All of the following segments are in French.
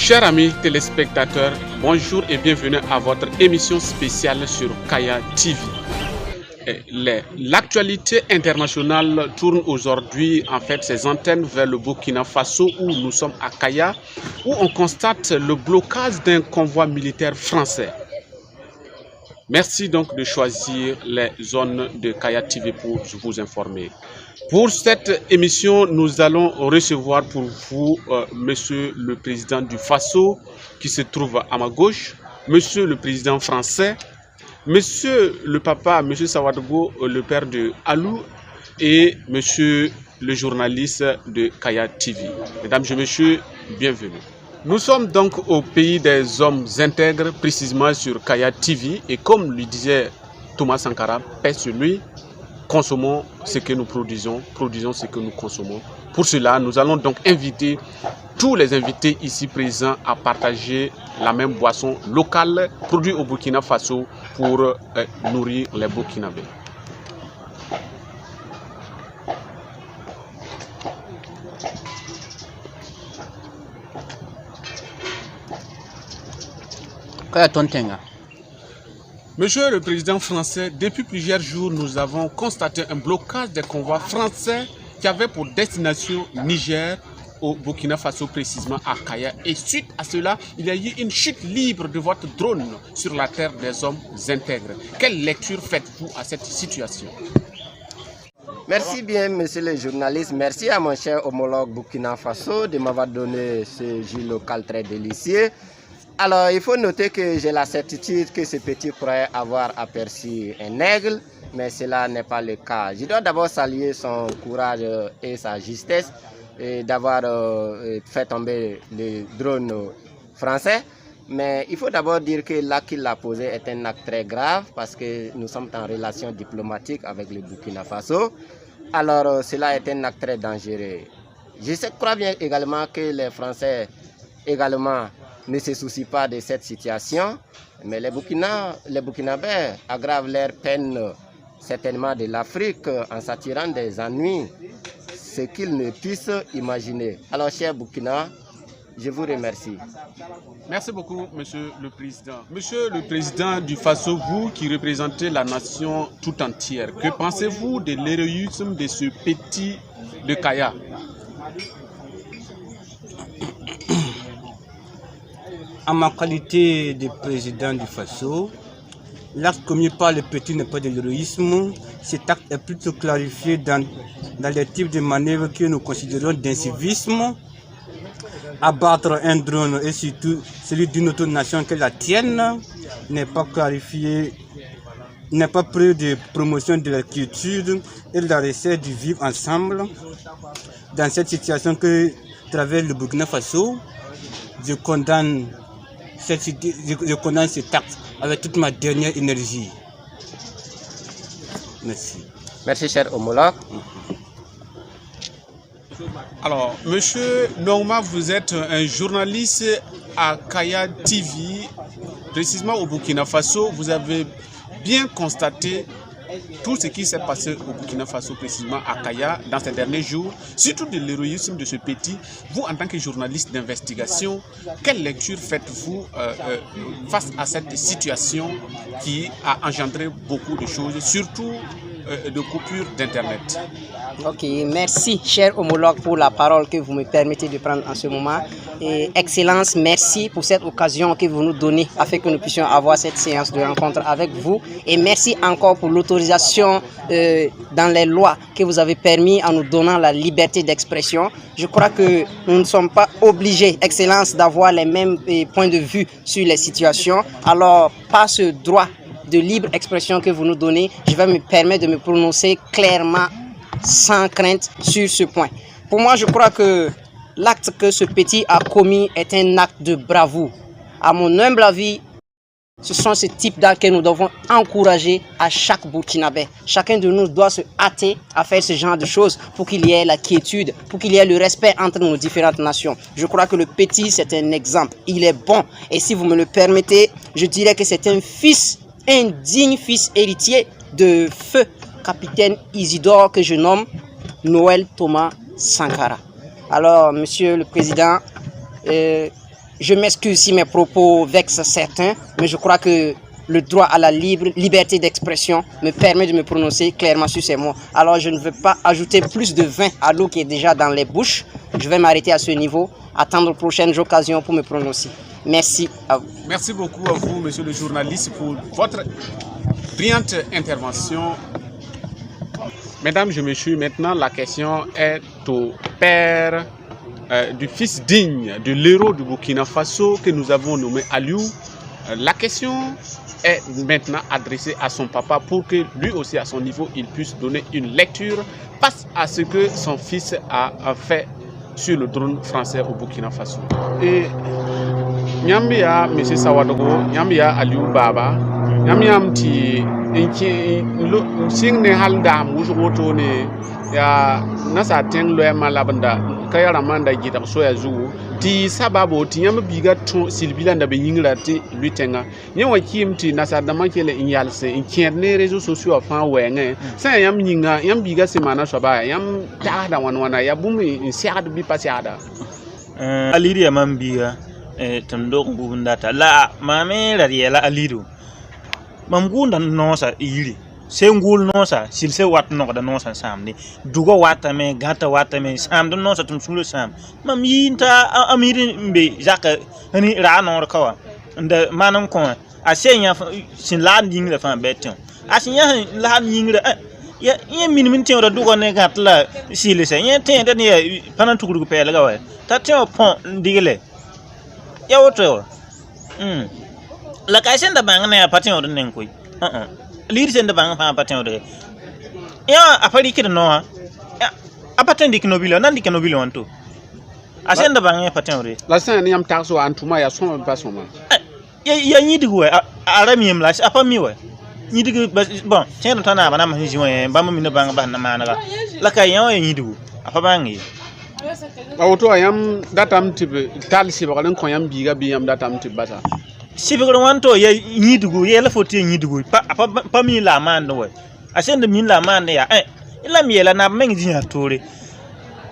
Chers amis téléspectateurs, bonjour et bienvenue à votre émission spéciale sur Kaya TV. L'actualité internationale tourne aujourd'hui en fait ses antennes vers le Burkina Faso où nous sommes à Kaya, où on constate le blocage d'un convoi militaire français. Merci donc de choisir les zones de Kaya TV pour vous informer. Pour cette émission, nous allons recevoir pour vous Monsieur le Président du Faso qui se trouve à ma gauche, Monsieur le Président français, Monsieur le Papa, Monsieur Sawadogo, le père de Alou et Monsieur le journaliste de Kaya TV. Mesdames et messieurs, bienvenue. Nous sommes donc au pays des hommes intègres, précisément sur Kaya TV. Et comme le disait Thomas Sankara, paix sur lui, consommons ce que nous produisons ce que nous consommons. Pour cela, nous allons donc inviter tous les invités ici présents à partager la même boisson locale produite au Burkina Faso pour nourrir les Burkinabés. Monsieur le Président français, depuis plusieurs jours, nous avons constaté un blocage des convois français qui avaient pour destination Niger, au Burkina Faso précisément à Kaya. Et suite à cela, il y a eu une chute libre de votre drone sur la terre des hommes intègres. Quelle lecture faites-vous à cette situation? Merci bien, monsieur le journaliste. Merci à mon cher homologue Burkina Faso de m'avoir donné ce jus local très délicieux. Alors, il faut noter que j'ai la certitude que ce petit croyait avoir aperçu un aigle, mais cela n'est pas le cas. Je dois d'abord saluer son courage et sa justesse d'avoir fait tomber le drone français. Mais il faut d'abord dire que l'acte qu'il a posé est un acte très grave parce que nous sommes en relation diplomatique avec le Burkina Faso. Alors, cela est un acte très dangereux. Je crois bien également que les Français également ne se soucient pas de cette situation, mais les Burkinabés aggravent leur peine certainement de l'Afrique en s'attirant des ennuis, ce qu'ils ne puissent imaginer. Alors, cher Burkina, je vous remercie. Merci beaucoup, Monsieur le Président. Monsieur le Président du Faso, vous qui représentez la nation tout entière, que pensez-vous de l'héroïsme de ce petit de Kaya? En ma qualité de président du Faso, l'acte commis par le petit n'est pas de l'héroïsme. Cet acte est plutôt clarifié dans les types de manœuvres que nous considérons d'incivisme. Abattre un drone et surtout celui d'une autre nation que la tienne n'est pas clarifié, n'est pas preuve de promotion de la culture et de la recette du vivre ensemble. Dans cette situation que traverse le Burkina Faso, je condamne cet acte avec toute ma dernière énergie. Merci. Merci, cher homologue. Alors, monsieur Norma, vous êtes un journaliste à Kaya TV, précisément au Burkina Faso. Vous avez bien constaté tout ce qui s'est passé au Burkina Faso, précisément à Kaya, dans ces derniers jours, surtout de l'héroïsme de ce petit. Vous, en tant que journaliste d'investigation, quelle lecture faites-vous face à cette situation qui a engendré beaucoup de choses, surtout de coupures d'Internet? Ok, merci, cher homologue, pour la parole que vous me permettez de prendre en ce moment. Et Excellence, merci pour cette occasion que vous nous donnez afin que nous puissions avoir cette séance de rencontre avec vous. Et merci encore pour l'autorisation dans les lois que vous avez permis en nous donnant la liberté d'expression. Je crois que nous ne sommes pas obligés, Excellence, d'avoir les mêmes points de vue sur les situations. Alors, par ce droit de libre expression que vous nous donnez, je vais me permettre de me prononcer clairement, sans crainte, sur ce point. Pour moi, je crois que l'acte que ce petit a commis est un acte de bravoure. À mon humble avis, ce sont ce type d'actes que nous devons encourager à chaque Burkinabé. Chacun de nous doit se hâter à faire ce genre de choses pour qu'il y ait la quiétude, pour qu'il y ait le respect entre nos différentes nations. Je crois que le petit, c'est un exemple. Il est bon. Et si vous me le permettez, je dirais que c'est un digne fils héritier de feu capitaine Isidore que je nomme Noël Thomas Sankara. Alors, Monsieur le Président, Je m'excuse si mes propos vexent certains, mais je crois que le droit à la liberté d'expression me permet de me prononcer clairement sur ces mots. Alors je ne veux pas ajouter plus de vin à l'eau qui est déjà dans les bouches. Je vais m'arrêter à ce niveau, attendre les prochaines occasions pour me prononcer. Merci à vous. Merci beaucoup à vous, monsieur le journaliste, pour votre brillante intervention. Mesdames et messieurs, maintenant la question est au père du fils digne de l'héros du Burkina Faso que nous avons nommé Aliou. La question est maintenant adressée à son papa pour que lui aussi à son niveau il puisse donner une lecture face à ce que son fils a fait sur le trône français au Burkina Faso. Et Nyambia M. Sawadogo, Nyambia Aliou Baba, Nyambiam ti sing ne halda musugoto ne ya nasa teng loya malabanda kaya ramanda gita so ya zu ti sababo ti nyam biga to silbilanda be yingra ti lutenga nyewa kimti nasa damakele inyalse inkerne réseaux sociaux fa wenge sa yam nyinga yam biga semana soba yam taada wanwana ya bumi insiad bi pasiada aliri ya mambiga tando ngundata la mame la aliru mamgunda nosa iri sengul nosa silse wat no da nosa samni dugo wata me gata wata me sam do nosa tum sulu sam mam yinta amiri mbe jaka hani ra no kawa nda manam ko asenya sin la yingra fa beton asenya la yingra ya min tin da dugo ne gatla silse ya tin da ne panan tukuru pele gawa ta tin pon digile ya woto la ka sen da bang na patin o den koy liri sen da bang pa patin o de ya afari kid no ha a patin dik no bilo nan dik no bilo wanto a sen da bang patin o de la sen ni am taxo antuma ya soma ba soma ya ni digu a rami am la a pa mi we ni digu bon sen da na ba na ma ji we ba mi no bang ba na ma na la ka ya ni digu a pa bang yi auto ayam datam tibe tal si bakalen ko yam biga bi yam datam tibe basa sibigro wanto ye nyidugo ye la foti nyidugo pa mi la mande we asende mi la mande ya ila mi la na mengi jinya tore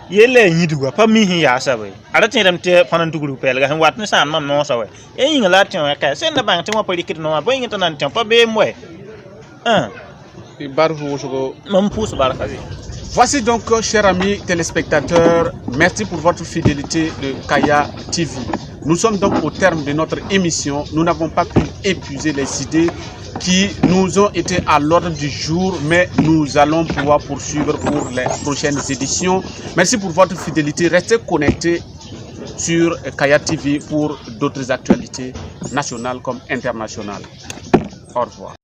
ye le nyidugo pa mi hi ya sabe ara tin te fanan tuguru pel ga wat ni san mam no sawe e yin la tin ka sende bang tin wa pali kit no ba yin tan tin pa be mwe barfu sogo mam pousse barakazi. Voici donc, chers amis téléspectateurs, merci pour votre fidélité de Kaya TV. Nous sommes donc au terme de notre émission. Nous n'avons pas pu épuiser les idées qui nous ont été à l'ordre du jour, mais nous allons pouvoir poursuivre pour les prochaines éditions. Merci pour votre fidélité. Restez connectés sur Kaya TV pour d'autres actualités nationales comme internationales. Au revoir.